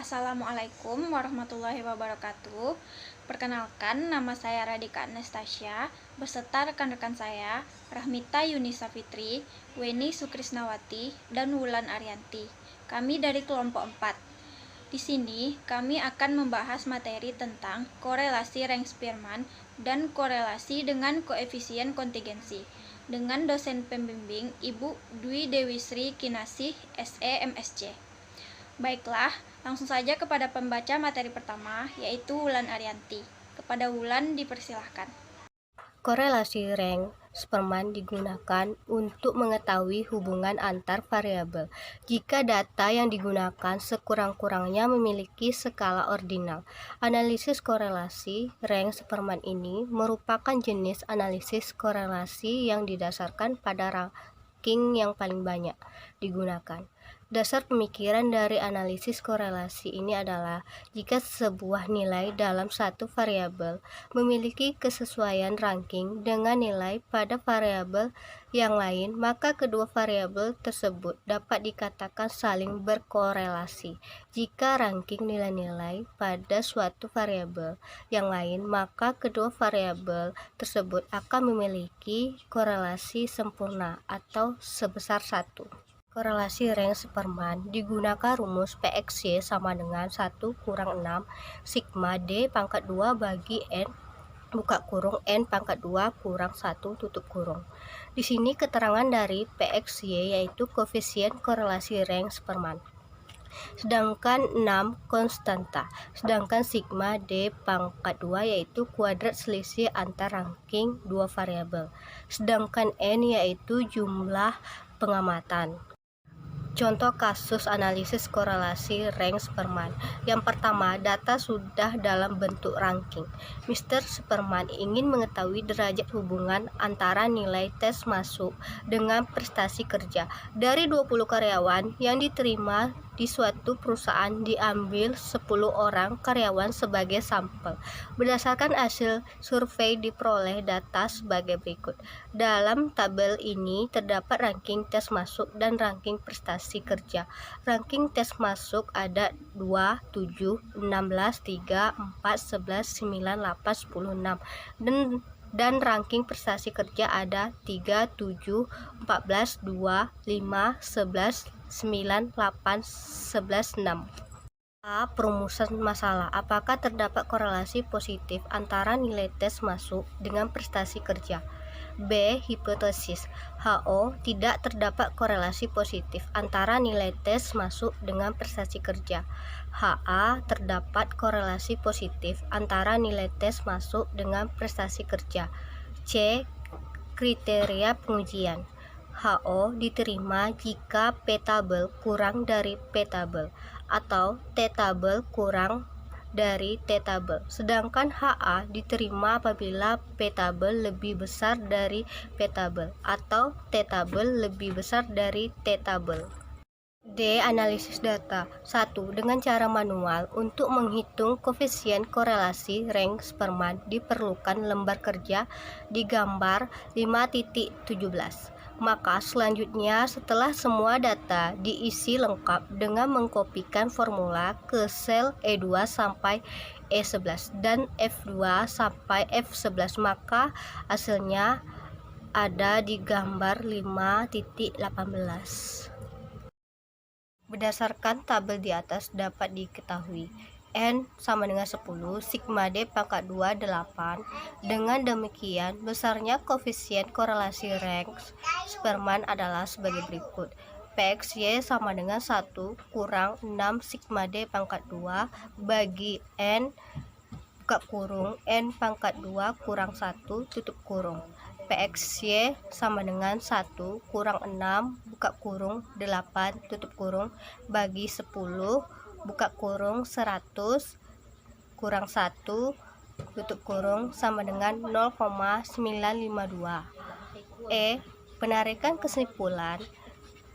Assalamualaikum warahmatullahi wabarakatuh. Perkenalkan, nama saya Radika Anastasia beserta rekan-rekan saya, Rahmita Yunisa Fitri, Weni Sukrisnawati, dan Wulan Arianti. Kami dari kelompok 4. Di sini, kami akan membahas materi tentang korelasi rank Spearman dan korelasi dengan koefisien kontingensi dengan dosen pembimbing Ibu Dwi Dewi Sri Kinasih, SE MSc. Baiklah, langsung saja kepada pembaca materi pertama, yaitu Wulan Arianti. Kepada Wulan dipersilahkan. Korelasi rank Spearman digunakan untuk mengetahui hubungan antar variabel jika data yang digunakan sekurang-kurangnya memiliki skala ordinal. Analisis korelasi rank Spearman ini merupakan jenis analisis korelasi yang didasarkan pada ranking yang paling banyak digunakan. Dasar pemikiran dari analisis korelasi ini adalah jika sebuah nilai dalam satu variabel memiliki kesesuaian ranking dengan nilai pada variabel yang lain, maka kedua variabel tersebut dapat dikatakan saling berkorelasi. Jika ranking nilai-nilai pada suatu variabel yang lain, maka kedua variabel tersebut akan memiliki korelasi sempurna atau sebesar 1. Korelasi rank Spearman digunakan rumus PXY sama dengan 1 kurang 6 sigma D pangkat 2 bagi N buka kurung N pangkat 2 kurang 1 tutup kurung. Di sini keterangan dari PXY yaitu koefisien korelasi rank Spearman. Sedangkan 6 konstanta, sedangkan sigma D pangkat 2 yaitu kuadrat selisih antar ranking dua variabel, sedangkan N yaitu jumlah pengamatan. Contoh kasus analisis korelasi rank Spearman. Yang pertama, data sudah dalam bentuk ranking. Mr. Spearman ingin mengetahui derajat hubungan antara nilai tes masuk dengan prestasi kerja. Dari 20 karyawan yang diterima di suatu perusahaan diambil 10 orang karyawan sebagai sampel. Berdasarkan hasil survei diperoleh data sebagai berikut. Dalam tabel ini terdapat ranking tes masuk dan ranking prestasi kerja. Ranking tes masuk ada 2, 7, 16, 3, 4, 11, 9, 8, 10, 6 dan ranking prestasi kerja ada 3, 7, 14, 2, 5, 11, 9, 8, 11, 6. A. Perumusan masalah. Apakah terdapat korelasi positif antara nilai tes masuk dengan prestasi kerja? B. Hipotesis. HO. Tidak terdapat korelasi positif antara nilai tes masuk dengan prestasi kerja. HA. Terdapat korelasi positif antara nilai tes masuk dengan prestasi kerja. C. Kriteria pengujian. HO diterima jika P-tabel kurang dari P-tabel atau T-tabel kurang dari T-tabel. Sedangkan HA diterima apabila P-tabel lebih besar dari P-tabel atau T-tabel lebih besar dari T-tabel. D. Analisis data. 1. Dengan cara manual, untuk menghitung koefisien korelasi rank Spearman diperlukan lembar kerja di gambar 5.17. Maka selanjutnya setelah semua data diisi lengkap dengan mengkopikan formula ke sel E2 sampai E11 dan F2 sampai F11, maka hasilnya ada di gambar 5.18. Berdasarkan tabel di atas dapat diketahui N sama dengan 10, sigma D pangkat 2 8. Dengan demikian, besarnya koefisien korelasi rank Spearman adalah sebagai berikut. PXY sama dengan 1 kurang 6 sigma D pangkat 2 bagi N buka kurung N pangkat 2 kurang 1 tutup kurung. PXY sama dengan 1 kurang 6 buka kurung 8 tutup kurung bagi 10 buka kurung 100 kurang 1 tutup kurung sama dengan 0,952. E. Penarikan kesimpulan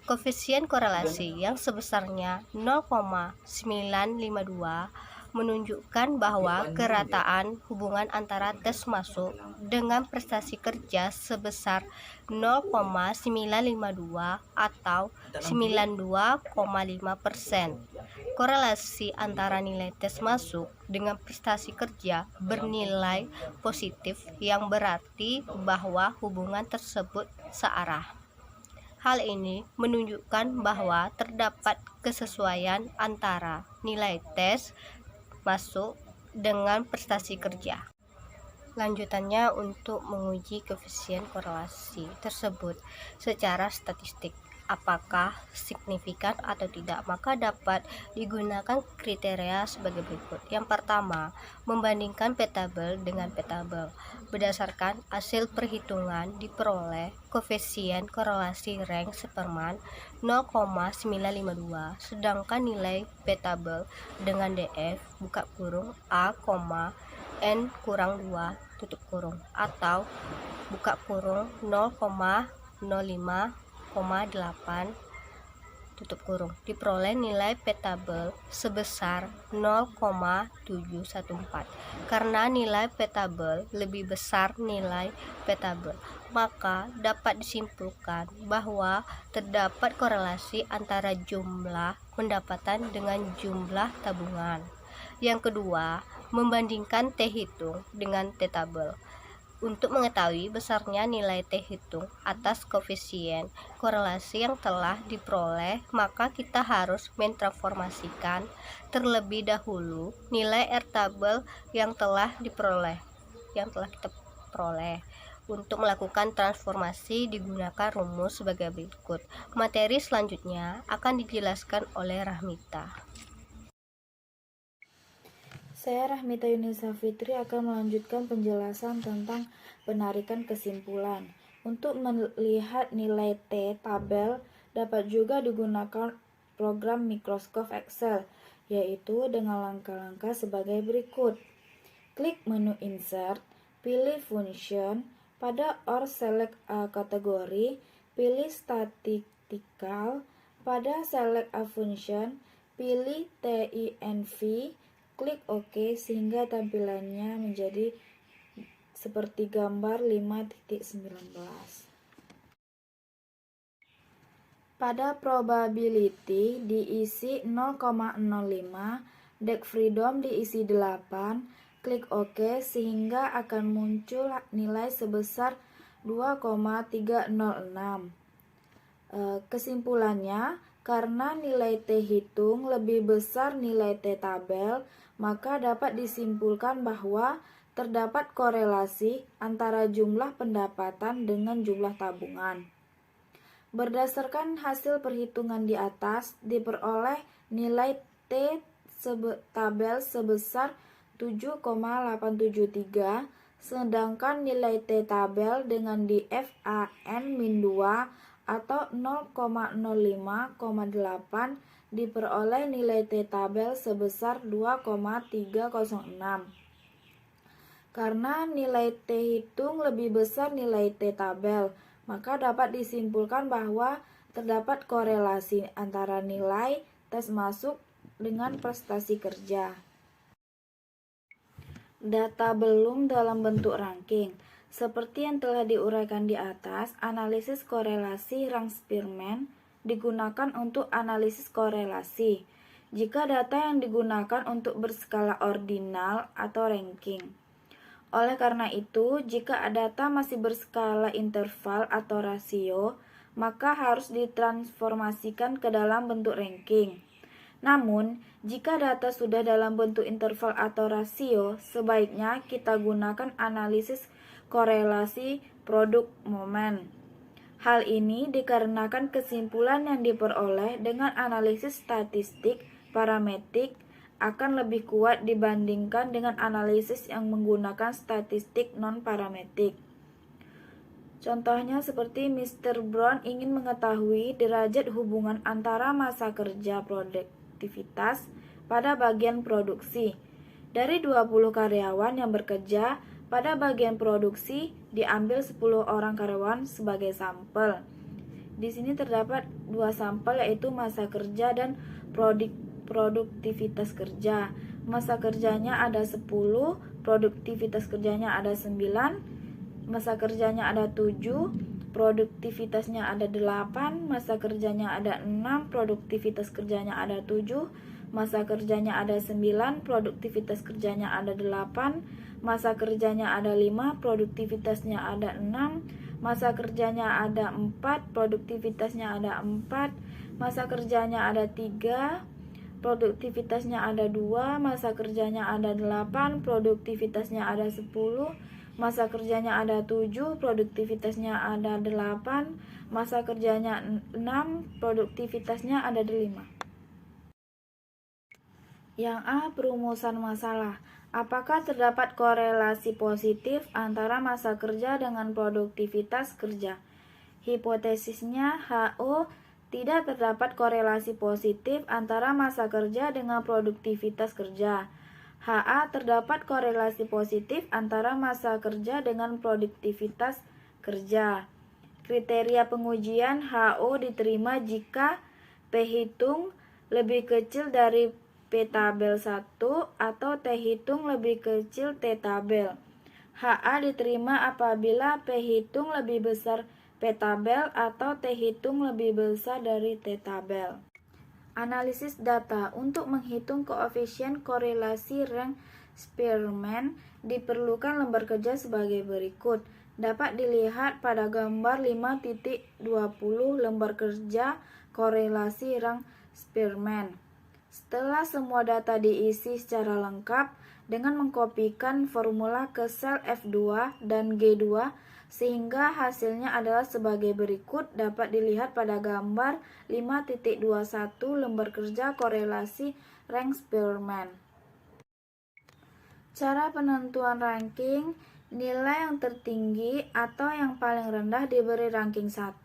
koefisien korelasi yang sebesarnya 0,952 menunjukkan bahwa kerataan hubungan antara tes masuk dengan prestasi kerja sebesar 0,952 atau 92,5%. Korelasi antara nilai tes masuk dengan prestasi kerja bernilai positif yang berarti bahwa hubungan tersebut searah. Hal ini menunjukkan bahwa terdapat kesesuaian antara nilai tes masuk dengan prestasi kerja. Lanjutannya untuk menguji koefisien korelasi tersebut secara statistik. Apakah signifikan atau tidak, maka dapat digunakan kriteria sebagai berikut. Yang pertama, membandingkan p-tabel dengan p-tabel. Berdasarkan hasil perhitungan diperoleh koefisien korelasi rank Superman 0,952, sedangkan nilai p-tabel dengan DF buka kurung A, N kurang 2 tutup kurung atau buka kurung 0,05,8 tutup kurung diperoleh nilai p-tabel sebesar 0,714. Karena nilai p-tabel lebih besar nilai p-tabel, maka dapat disimpulkan bahwa terdapat korelasi antara jumlah pendapatan dengan jumlah tabungan. Yang kedua, membandingkan T-hitung dengan T-tabel. Untuk mengetahui besarnya nilai T-hitung atas koefisien korelasi yang telah diperoleh, maka kita harus mentransformasikan terlebih dahulu nilai R-tabel yang telah kita peroleh. Untuk melakukan transformasi digunakan rumus sebagai berikut. Materi selanjutnya akan dijelaskan oleh Rahmita. Saya Rahmita Yunisa Fitri akan melanjutkan penjelasan tentang penarikan kesimpulan. Untuk melihat nilai T-tabel dapat juga digunakan program Microsoft Excel, yaitu dengan langkah-langkah sebagai berikut. Klik menu Insert, pilih Function, pada or Select a kategori, pilih Statistical, pada Select a Function, pilih TINV, klik OK sehingga tampilannya menjadi seperti gambar 5.19. Pada probability diisi 0,05, deg freedom diisi 8, klik OK sehingga akan muncul nilai sebesar 2,306. Kesimpulannya, karena nilai T-hitung lebih besar nilai T-tabel, maka dapat disimpulkan bahwa terdapat korelasi antara jumlah pendapatan dengan jumlah tabungan. Berdasarkan hasil perhitungan di atas, diperoleh nilai T-tabel sebesar 7,873, sedangkan nilai T-tabel dengan DF AN-2 atau 0,05,8 diperoleh nilai T-tabel sebesar 2,306. Karena nilai T-hitung lebih besar nilai T-tabel, maka dapat disimpulkan bahwa terdapat korelasi antara nilai tes masuk dengan prestasi kerja. Data belum dalam bentuk ranking. Seperti yang telah diuraikan di atas, analisis korelasi rank Spearman digunakan untuk analisis korelasi jika data yang digunakan untuk berskala ordinal atau ranking. Oleh karena itu, jika data masih berskala interval atau rasio, maka harus ditransformasikan ke dalam bentuk ranking. Namun, jika data sudah dalam bentuk interval atau rasio, sebaiknya kita gunakan analisis korelasi produk momen. Hal ini dikarenakan kesimpulan yang diperoleh dengan analisis statistik parametrik akan lebih kuat dibandingkan dengan analisis yang menggunakan statistik non-parametrik. Contohnya seperti Mr. Brown ingin mengetahui derajat hubungan antara masa kerja produktivitas pada bagian produksi. Dari 20 karyawan yang bekerja pada bagian produksi, diambil 10 orang karyawan sebagai sampel. Di sini terdapat 2 sampel, yaitu masa kerja dan produktivitas kerja. masa kerjanya ada 10, produktivitas kerjanya ada 9, masa kerjanya ada 7, produktivitasnya ada 8, masa kerjanya ada 6, produktivitas kerjanya ada 7, masa kerjanya ada 9, produktivitas kerjanya ada 8, masa kerjanya ada 5, produktivitasnya ada 6, masa kerjanya ada 4, produktivitasnya ada 4, masa kerjanya ada 3, produktivitasnya ada 2, masa kerjanya ada 8, produktivitasnya ada 10, masa kerjanya ada 7, produktivitasnya ada 8, masa kerjanya 6, produktivitasnya ada 5. Yang A. Perumusan masalah. Apakah terdapat korelasi positif antara masa kerja dengan produktivitas kerja? Hipotesisnya HO, tidak terdapat korelasi positif antara masa kerja dengan produktivitas kerja. HA, terdapat korelasi positif antara masa kerja dengan produktivitas kerja. Kriteria pengujian HO diterima jika P hitung lebih kecil dari P tabel 1 atau T hitung lebih kecil T tabel. HA diterima apabila P hitung lebih besar P tabel atau T hitung lebih besar dari T tabel. Analisis data. Untuk menghitung koefisien korelasi rank Spearman diperlukan lembar kerja sebagai berikut. Dapat dilihat pada gambar 5.20 lembar kerja korelasi rank Spearman. Setelah semua data diisi secara lengkap dengan mengkopikan formula ke sel F2 dan G2 sehingga hasilnya adalah sebagai berikut, dapat dilihat pada gambar 5.21 lembar kerja korelasi rank Spearman. Cara penentuan ranking. Nilai yang tertinggi atau yang paling rendah diberi ranking 1.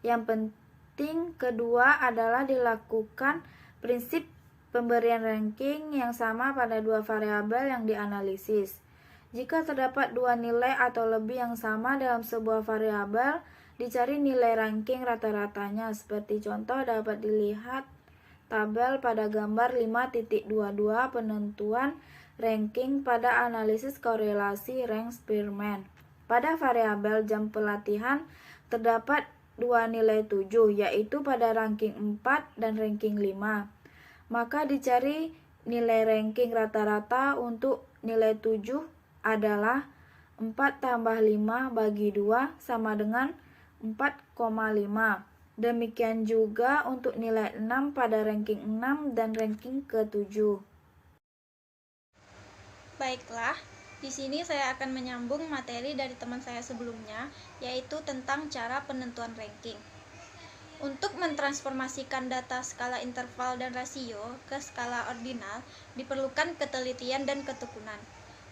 Yang penting kedua adalah dilakukan prinsip pemberian ranking yang sama pada dua variabel yang dianalisis. Jika terdapat dua nilai atau lebih yang sama dalam sebuah variabel, dicari nilai ranking rata-ratanya. Seperti contoh dapat dilihat tabel pada gambar 5.22 penentuan ranking pada analisis korelasi rank Spearman. Pada variabel jam pelatihan terdapat dua nilai 7, yaitu pada ranking 4 dan ranking 5. Maka dicari nilai ranking rata-rata untuk nilai 7 adalah 4 tambah 5 bagi 2 sama dengan 4,5. Demikian juga untuk nilai 6 pada ranking 6 dan ranking ke-7. Baiklah, di sini saya akan menyambung materi dari teman saya sebelumnya, yaitu tentang cara penentuan ranking. Untuk mentransformasikan data skala interval dan rasio ke skala ordinal, diperlukan ketelitian dan ketekunan,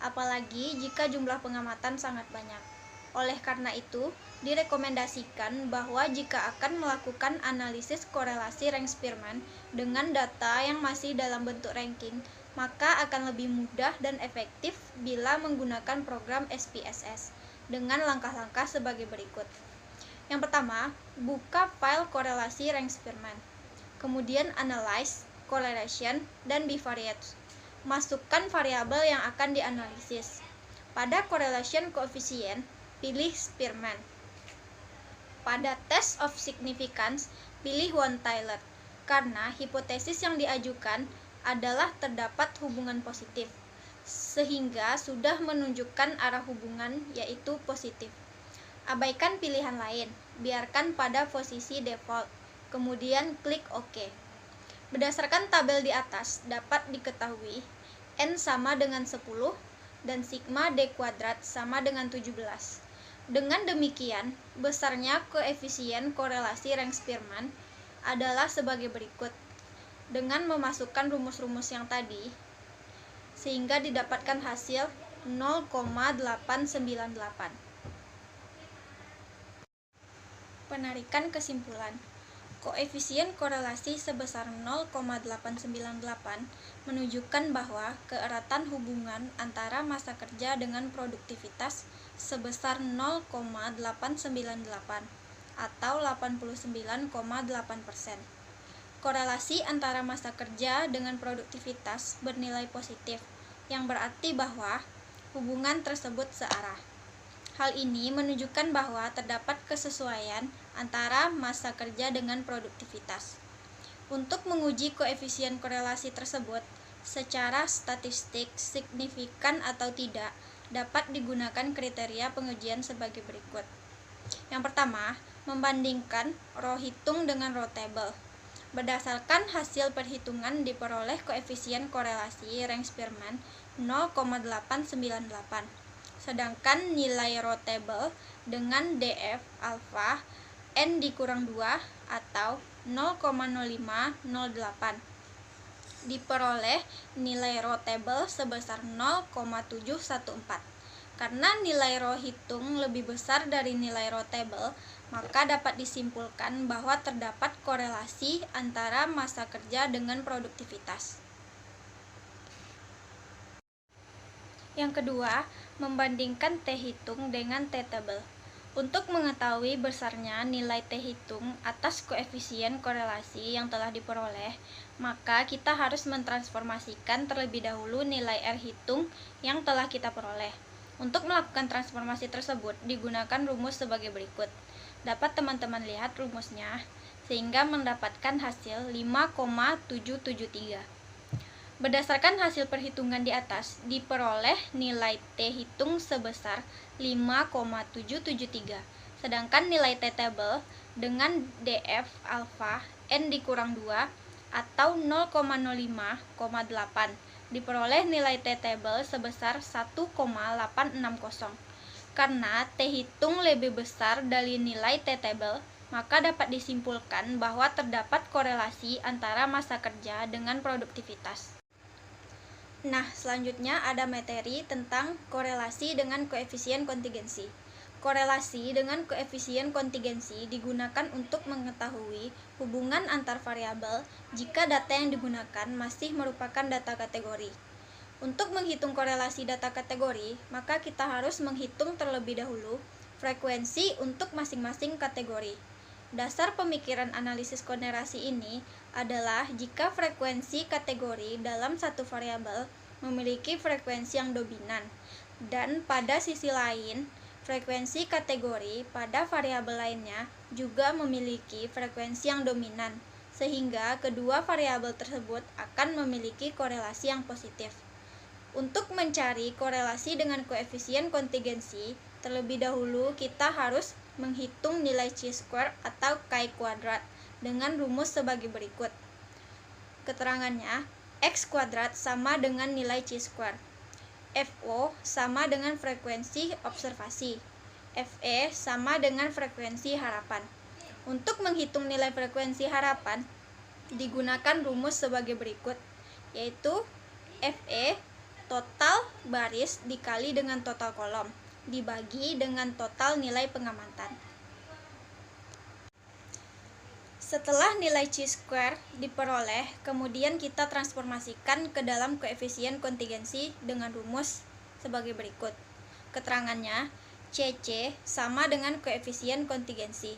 apalagi jika jumlah pengamatan sangat banyak. Oleh karena itu, direkomendasikan bahwa jika akan melakukan analisis korelasi rank Spearman dengan data yang masih dalam bentuk ranking, maka akan lebih mudah dan efektif bila menggunakan program SPSS dengan langkah-langkah sebagai berikut. Yang pertama, buka file korelasi rank Spearman. Kemudian analyze, correlation, dan bivariate. Masukkan variabel yang akan dianalisis. Pada correlation coefficient, pilih Spearman. Pada test of significance, pilih one-tailed, karena hipotesis yang diajukan adalah terdapat hubungan positif, sehingga sudah menunjukkan arah hubungan yaitu positif. Abaikan pilihan lain, biarkan pada posisi default, kemudian klik OK. Berdasarkan tabel di atas, dapat diketahui N sama dengan 10 dan sigma D kuadrat sama dengan 17. Dengan demikian, besarnya koefisien korelasi rank Spearman adalah sebagai berikut. Dengan memasukkan rumus-rumus yang tadi, sehingga didapatkan hasil 0,898. Penarikan kesimpulan. Koefisien korelasi sebesar 0,898 menunjukkan bahwa keeratan hubungan antara masa kerja dengan produktivitas sebesar 0,898 atau 89,8%. korelasi antara massa kerja dengan produktivitas bernilai positif, yang berarti bahwa hubungan tersebut searah. Hal ini menunjukkan bahwa terdapat kesesuaian antara massa kerja dengan produktivitas. Untuk menguji koefisien korelasi tersebut, secara statistik signifikan atau tidak, dapat digunakan kriteria pengujian sebagai berikut. Yang pertama, membandingkan row hitung dengan row table. Berdasarkan hasil perhitungan diperoleh koefisien korelasi Rank-Spearman 0,898. Sedangkan nilai row table dengan DF alpha N dikurang 2 atau 0,0508. Diperoleh nilai row table sebesar 0,714. Karena nilai row hitung lebih besar dari nilai row table, maka dapat disimpulkan bahwa terdapat korelasi antara massa kerja dengan produktivitas. Yang kedua, membandingkan T hitung dengan T table. Untuk mengetahui besarnya nilai T hitung atas koefisien korelasi yang telah diperoleh, maka kita harus mentransformasikan terlebih dahulu nilai R hitung yang telah kita peroleh. Untuk melakukan transformasi tersebut, digunakan rumus sebagai berikut. Dapat teman-teman lihat rumusnya, sehingga mendapatkan hasil 5,773. Berdasarkan hasil perhitungan di atas, diperoleh nilai T hitung sebesar 5,773. Sedangkan nilai T table dengan DF alpha N dikurang 2 atau 0,0508. Diperoleh nilai T table sebesar 1,860. Karena T hitung lebih besar dari nilai T table, maka dapat disimpulkan bahwa terdapat korelasi antara massa kerja dengan produktivitas. Nah, selanjutnya ada materi tentang korelasi dengan koefisien kontingensi. Korelasi dengan koefisien kontingensi digunakan untuk mengetahui hubungan antar variabel jika data yang digunakan masih merupakan data kategori. Untuk menghitung korelasi data kategori, maka kita harus menghitung terlebih dahulu frekuensi untuk masing-masing kategori. Dasar pemikiran analisis korelasi ini adalah jika frekuensi kategori dalam satu variabel memiliki frekuensi yang dominan, dan pada sisi lain, frekuensi kategori pada variabel lainnya juga memiliki frekuensi yang dominan, sehingga kedua variabel tersebut akan memiliki korelasi yang positif. Untuk mencari korelasi dengan koefisien kontingensi, terlebih dahulu kita harus menghitung nilai chi-square atau chi kuadrat dengan rumus sebagai berikut. Keterangannya, x kuadrat sama dengan nilai chi-square. FO sama dengan frekuensi observasi. FE sama dengan frekuensi harapan. Untuk menghitung nilai frekuensi harapan, digunakan rumus sebagai berikut, yaitu FE total baris dikali dengan total kolom, dibagi dengan total nilai pengamatan. Setelah nilai chi-square diperoleh, kemudian kita transformasikan ke dalam koefisien kontingensi dengan rumus sebagai berikut. Keterangannya, CC sama dengan koefisien kontingensi,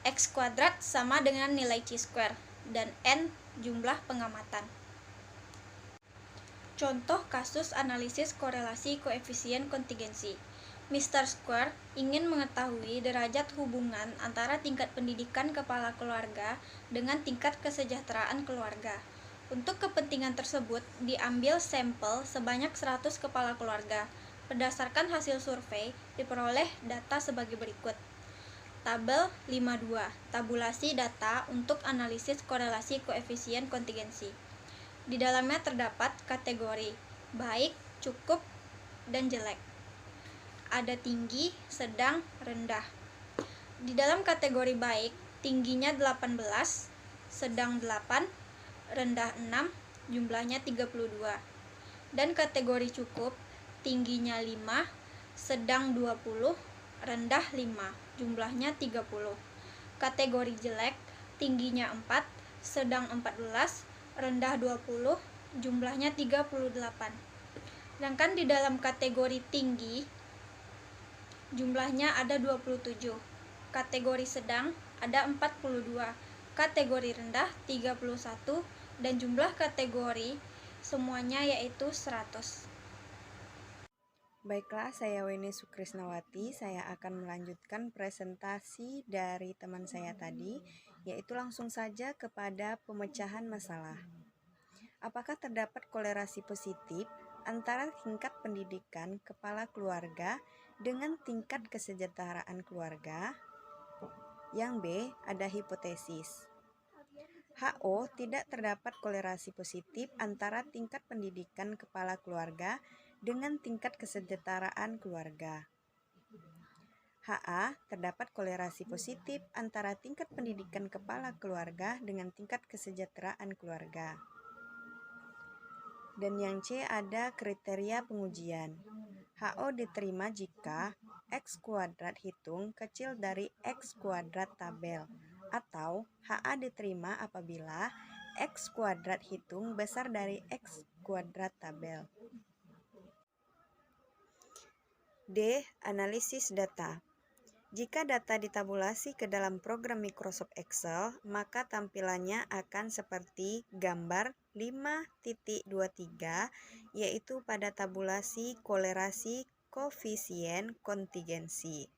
X kuadrat sama dengan nilai chi-square, dan N jumlah pengamatan. Contoh kasus analisis korelasi koefisien kontingensi. Mr. Square ingin mengetahui derajat hubungan antara tingkat pendidikan kepala keluarga dengan tingkat kesejahteraan keluarga. Untuk kepentingan tersebut, diambil sampel sebanyak 100 kepala keluarga. Berdasarkan hasil survei, diperoleh data sebagai berikut. Tabel 52, tabulasi data untuk analisis korelasi koefisien kontingensi. Di dalamnya terdapat kategori baik, cukup, dan jelek. Ada tinggi, sedang, rendah. Di dalam kategori baik, tingginya 18, sedang 8, rendah 6, jumlahnya 32. Dan kategori cukup, tingginya 5, sedang 20, rendah 5, jumlahnya 30. Kategori jelek, tingginya 4, sedang 14, rendah 20, jumlahnya 38. Sedangkan di dalam kategori tinggi, jumlahnya ada 27. Kategori sedang ada 42. kategori rendah 31, dan jumlah kategori semuanya yaitu 100. Baiklah, saya Weni Sukrisnawati. Saya akan melanjutkan presentasi dari teman saya tadi, yaitu langsung saja kepada pemecahan masalah. Apakah terdapat kolerasi positif antara tingkat pendidikan kepala keluarga dengan tingkat kesejahteraan keluarga? Yang B, ada hipotesis. HO, tidak terdapat kolerasi positif antara tingkat pendidikan kepala keluarga dengan tingkat kesejahteraan keluarga. HA, terdapat kolerasi positif antara tingkat pendidikan kepala keluarga dengan tingkat kesejahteraan keluarga. Dan yang C, ada kriteria pengujian. HO diterima jika X kuadrat hitung kecil dari X kuadrat tabel, atau HA diterima apabila X kuadrat hitung besar dari X kuadrat tabel. D. Analisis data. Jika data ditabulasi ke dalam program Microsoft Excel, maka tampilannya akan seperti gambar 5.23, yaitu pada tabulasi kolerasi koefisien kontingensi.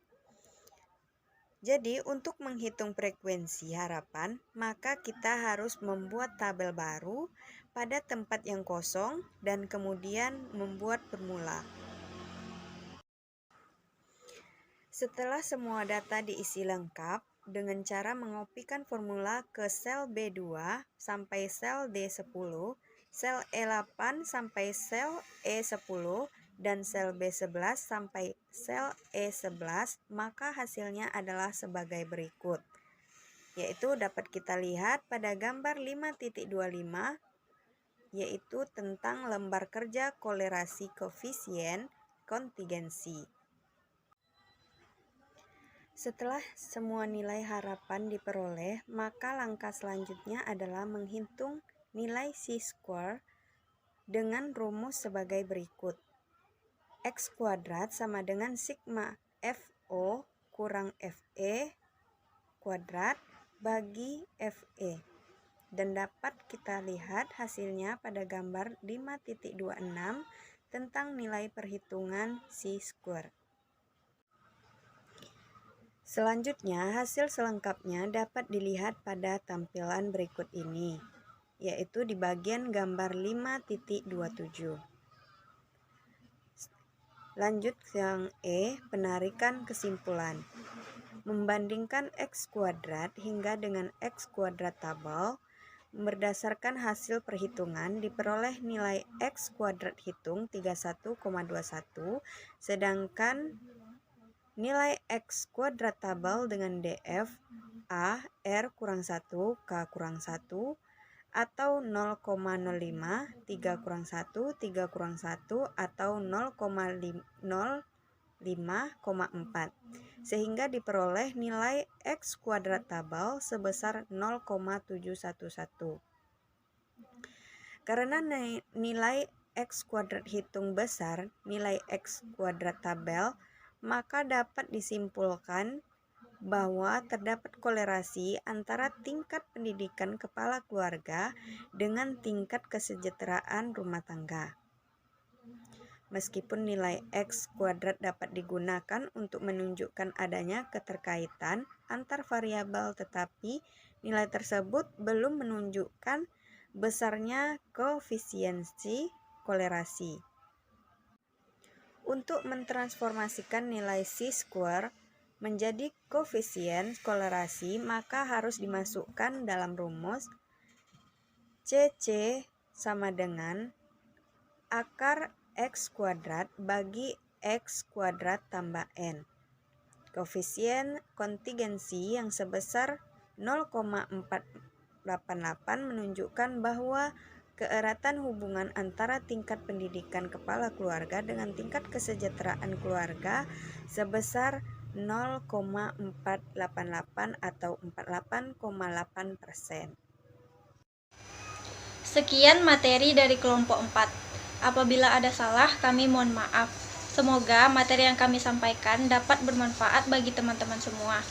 Jadi, untuk menghitung frekuensi harapan, maka kita harus membuat tabel baru pada tempat yang kosong dan kemudian membuat formula. Setelah semua data diisi lengkap, dengan cara mengopikan formula ke sel B2 sampai sel D10, sel E8 sampai sel E10, dan sel B11 sampai sel E11, maka hasilnya adalah sebagai berikut. Yaitu dapat kita lihat pada gambar 5.25, yaitu tentang lembar kerja kolerasi koefisien kontingensi. Setelah semua nilai harapan diperoleh, maka langkah selanjutnya adalah menghitung nilai chi-square dengan rumus sebagai berikut. X kuadrat sama dengan sigma FO kurang FE kuadrat bagi FE. Dan dapat kita lihat hasilnya pada gambar 5.26 tentang nilai perhitungan chi-square. Selanjutnya, hasil selengkapnya dapat dilihat pada tampilan berikut ini, yaitu di bagian gambar 5.27. Lanjut yang E, penarikan kesimpulan. Membandingkan X kuadrat hingga dengan X kuadrat tabel, berdasarkan hasil perhitungan diperoleh nilai X kuadrat hitung 31,21, sedangkan nilai X kuadrat tabel dengan DF A R kurang 1 K kurang 1 atau 0,05, 3 kurang 1, 3 kurang 1 atau 0,05,4, sehingga diperoleh nilai X kuadrat tabel sebesar 0,711. Karena nilai X kuadrat hitung besar nilai X kuadrat tabel, maka dapat disimpulkan bahwa terdapat kolerasi antara tingkat pendidikan kepala keluarga dengan tingkat kesejahteraan rumah tangga. Meskipun nilai X kuadrat dapat digunakan untuk menunjukkan adanya keterkaitan antar variabel, tetapi nilai tersebut belum menunjukkan besarnya koefisiensi kolerasi. Untuk mentransformasikan nilai chi-square menjadi koefisien kolerasi, maka harus dimasukkan dalam rumus CC sama dengan akar X kuadrat bagi X kuadrat tambah N. Koefisien kontingensi yang sebesar 0,488 menunjukkan bahwa keeratan hubungan antara tingkat pendidikan kepala keluarga dengan tingkat kesejahteraan keluarga sebesar 0,488 atau 48,8%. Sekian materi dari kelompok 4. Apabila ada salah, kami mohon maaf. Semoga materi yang kami sampaikan dapat bermanfaat bagi teman-teman semua.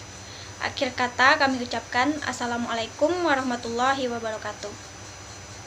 Akhir kata kami ucapkan Assalamualaikum warahmatullahi wabarakatuh.